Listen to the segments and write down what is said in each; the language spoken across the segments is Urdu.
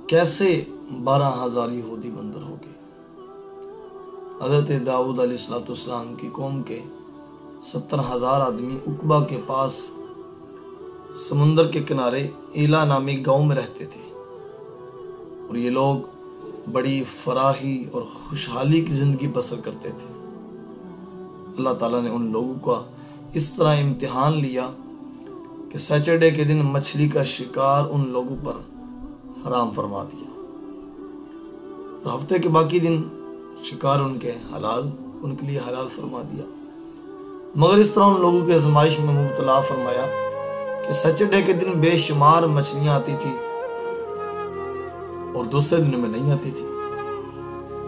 کیسے 12,000 یہودی بندر ہو گئے۔ حضرت داؤد علیہ السلام کی قوم کے 70,000 آدمی عقبہ کے پاس سمندر کے کنارے ایلا نامی گاؤں میں رہتے تھے، اور یہ لوگ بڑی فراخی اور خوشحالی کی زندگی بسر کرتے تھے۔ اللہ تعالیٰ نے ان لوگوں کا اس طرح امتحان لیا کہ سیٹرڈے کے دن مچھلی کا شکار ان لوگوں پر حرام فرما دیا، اور ہفتے کے باقی دن شکار ان کے لیے حلال فرما دیا۔ مگر اس طرح ان لوگوں کے آزمائش میں مبتلا فرمایا کہ سیٹرڈے کے دن بے شمار مچھلیاں آتی تھی اور دوسرے دنوں میں نہیں آتی تھی۔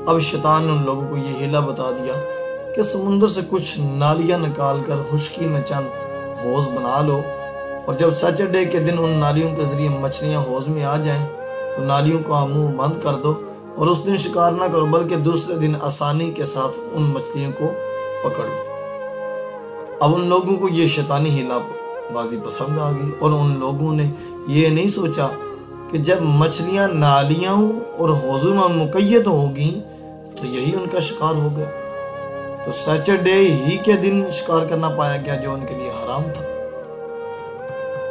اب شیطان نے ان لوگوں کو یہ ہیلا بتا دیا کہ سمندر سے کچھ نالیاں نکال کر خشکی میں چند حوض بنا لو، اور جب سیٹرڈے کے دن ان نالیوں کے ذریعے مچھلیاں حوض میں آ جائیں تو نالیوں کا منہ بند کر دو، اور اس دن شکار نہ کرو بلکہ دوسرے دن آسانی کے ساتھ ان مچھلیوں کو پکڑ لو۔ اب ان لوگوں کو یہ شیطانی ہیلا بازی پسند آ گئی، اور ان لوگوں نے یہ نہیں سوچا کہ جب مچھلیاں نالیاں اور حوضوں میں مقید ہوگی تو یہی ان کا شکار ہو گیا، تو سیٹرڈے ہی کے دن شکار کرنا پایا گیا جو ان کے لیے حرام تھا۔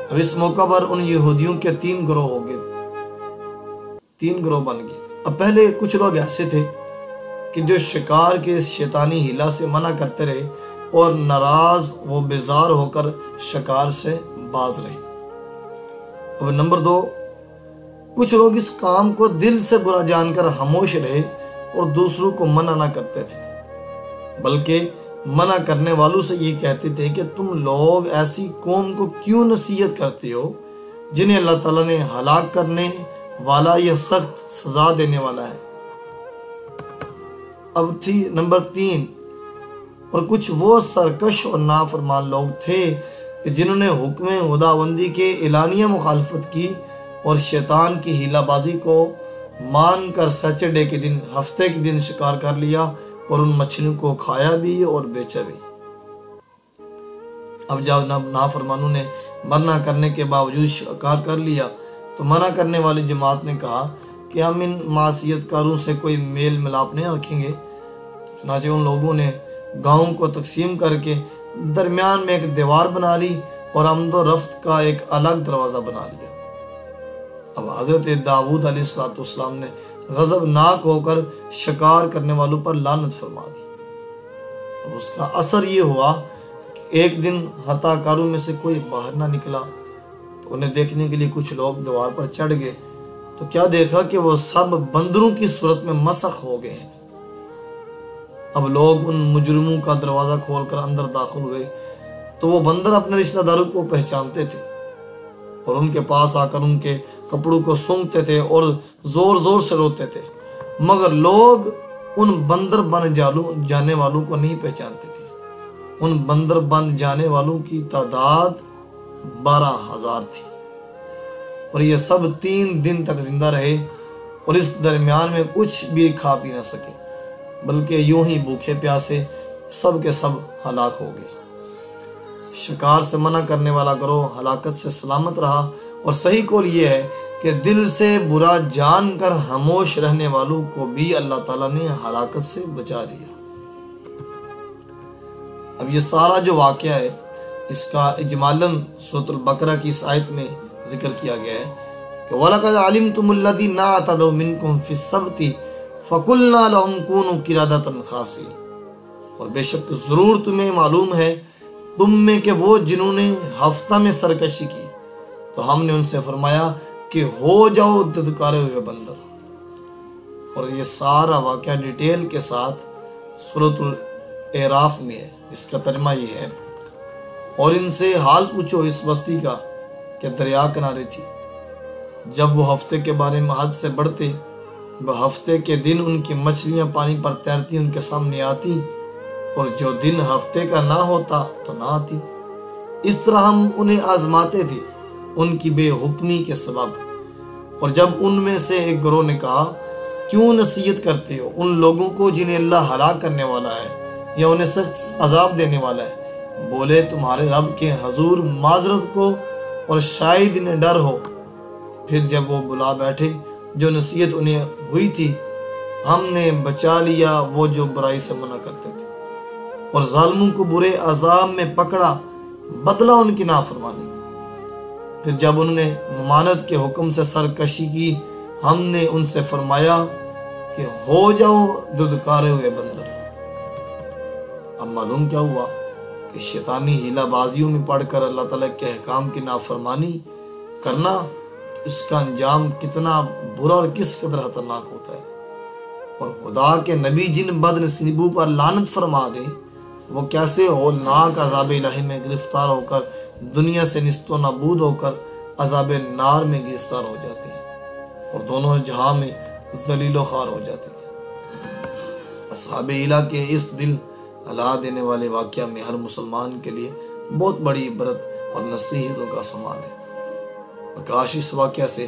اب اس موقع پر ان یہودیوں کے 3 گروہ ہو گئے، 3 گروہ بن گئے۔ اب پہلے کچھ لوگ ایسے تھے کہ جو شکار کے شیطانی ہیلا سے منع کرتے رہے اور ناراض و بیزار ہو کر شکار سے باز رہے۔ اب نمبر 2، کچھ لوگ اس کام کو دل سے برا جان کر خاموش رہے اور دوسروں کو منع نہ کرتے تھے، بلکہ منع کرنے والوں سے یہ کہتے تھے کہ تم لوگ ایسی قوم کو کیوں نصیحت کرتے ہو جنہیں اللہ تعالیٰ نے ہلاک کرنے والا یا سخت سزا دینے والا ہے۔ اب تھی نمبر 3، اور کچھ وہ سرکش اور نافرمان لوگ تھے کہ جنہوں نے حکم خداوندی کے اعلانیہ مخالفت کی اور شیطان کی ہیلا بازی کو مان کر سیٹرڈے کے دن ہفتے کے دن شکار کر لیا اور ان مچھلیوں کو کھایا بھی اور بیچا بھی۔ اب جب نافرمانوں نے منع کرنے کے باوجود شکار کر لیا تو منع کرنے والی جماعت نے کہا کہ ہم ان معصیت کاروں سے کوئی میل ملاپ نہیں رکھیں گے۔ چنانچہ ان لوگوں نے گاؤں کو تقسیم کر کے درمیان میں ایک دیوار بنا لی اور آمد و رفت کا ایک الگ دروازہ بنا لیا۔ اب حضرت داؤد علیہ السلام نے غضبناک ہو کر شکار کرنے والوں پر لعنت فرما دی۔ اب اس کا اثر یہ ہوا کہ ایک دن خطا کاروں میں سے کوئی باہر نہ نکلا، تو انہیں دیکھنے کے لیے کچھ لوگ دیوار پر چڑھ گئے تو کیا دیکھا کہ وہ سب بندروں کی صورت میں مسخ ہو گئے ہیں۔ اب لوگ ان مجرموں کا دروازہ کھول کر اندر داخل ہوئے تو وہ بندر اپنے رشتہ داروں کو پہچانتے تھے اور ان کے پاس آ کر ان کے کپڑوں کو سونگتے تھے اور زور زور سے روتے تھے، مگر لوگ ان بندر بن جانے والوں کو نہیں پہچانتے تھے۔ ان بندر بن جانے والوں کی تعداد 12,000 تھی، اور یہ سب 3 دن تک زندہ رہے اور اس درمیان میں کچھ بھی کھا پی نہ سکے، بلکہ یوں ہی بھوکے پیاسے سب کے سب ہلاک ہو گئے۔ شکار سے منع کرنے والا گروہ ہلاکت سے سلامت رہا، اور صحیح قول یہ ہے کہ دل سے برا جان کر خاموش رہنے والوں کو بھی اللہ تعالیٰ نے ہلاکت سے بچا لیا۔ اب یہ سارا جو واقعہ ہے اس کا اجمالاً سورۃ البقرہ کی اس آیت میں ذکر کیا گیا ہے کہ وَلَقَدْ عَلِمْتُمُ الَّذِينَ اعْتَدَوْا مِنْكُمْ فِي السَّبْتِ فَقُلْنَا لَهُمْ كُونُوا قِرَدَةً خَاسِئِينَ، اور بے شک ضرور تمہیں معلوم ہے تم میں کہ وہ جنہوں نے ہفتہ میں سرکشی کی تو ہم نے ان سے فرمایا کہ ہو جاؤ ددکارے ہوئے بندر۔ اور یہ سارا واقعہ ڈیٹیل کے ساتھ سورۃ الاعراف میں ہے، جس کا ترجمہ یہ ہے، اور ان سے حال پوچھو اس بستی کا کہ دریا کنارے تھی، جب وہ ہفتے کے بارے میں حد سے بڑھتے، وہ ہفتے کے دن ان کی مچھلیاں پانی پر تیرتی ان کے سامنے آتی، اور جو دن ہفتے کا نہ ہوتا تو نہ آتی۔ اس طرح ہم انہیں آزماتے تھے ان کی بے حکمی کے سبب۔ اور جب ان میں سے ایک گروہ نے کہا کیوں نصیحت کرتے ہو ان لوگوں کو جنہیں اللہ ہلاک کرنے والا ہے یا انہیں سخت عذاب دینے والا ہے، بولے تمہارے رب کے حضور معذرت کو اور شاید انہیں ڈر ہو۔ پھر جب وہ بلا بیٹھے جو نصیحت انہیں ہوئی تھی، ہم نے بچا لیا وہ جو برائی سے منع کرتے تھے، اور ظالموں کو برے عذاب میں پکڑا، بدلہ ان کی نافرمانی کا۔ پھر جب انہوں نے ممانعت کے حکم سے سرکشی کی، ہم نے ان سے فرمایا کہ ہو جاؤ ددکارے ہوئے بندر۔ اب معلوم کیا ہوا کہ شیطانی ہیلہ بازیوں میں پڑھ کر اللہ تعالیٰ کے احکام کی نافرمانی کرنا، اس کا انجام کتنا برا اور کس قدر خطرناک ہوتا ہے۔ اور خدا کے نبی جن بد نصیبوں پر لعنت فرما دے، وہ کیسے ہولناک عذاب الہی میں گرفتار ہو کر، دنیا سے نیست و نابود ہو کر عذاب نار میں گرفتار ہو جاتے ہیں، اور دونوں جہاں میں ذلیل و خوار ہو جاتے ہیں۔ اصحاب ہیلہ کے اس دل ہلا دینے والے واقعہ میں ہر مسلمان کے لیے بہت بڑی عبرت اور نصیحتوں کا سامان ہے۔ اور کاش اس واقعہ سے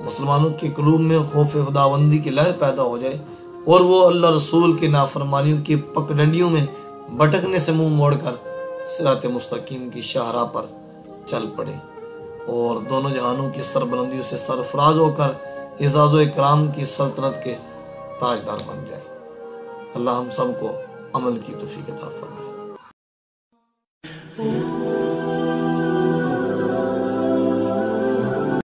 مسلمانوں کے قلوب میں خوف خداوندی کی لہر پیدا ہو جائے، اور وہ اللہ رسول کے نافرمانیوں کی پگڈنڈیوں میں بھٹکنے سے منہ موڑ کر صراط مستقیم کی شاہراہ پر چل پڑے، اور دونوں جہانوں کی سربلندیوں سے سرفراز ہو کر اعزاز و اکرام کی سلطنت کے تاجدار بن جائے۔ اللہ ہم سب کو عمل کی توفیق عطا فرمائے۔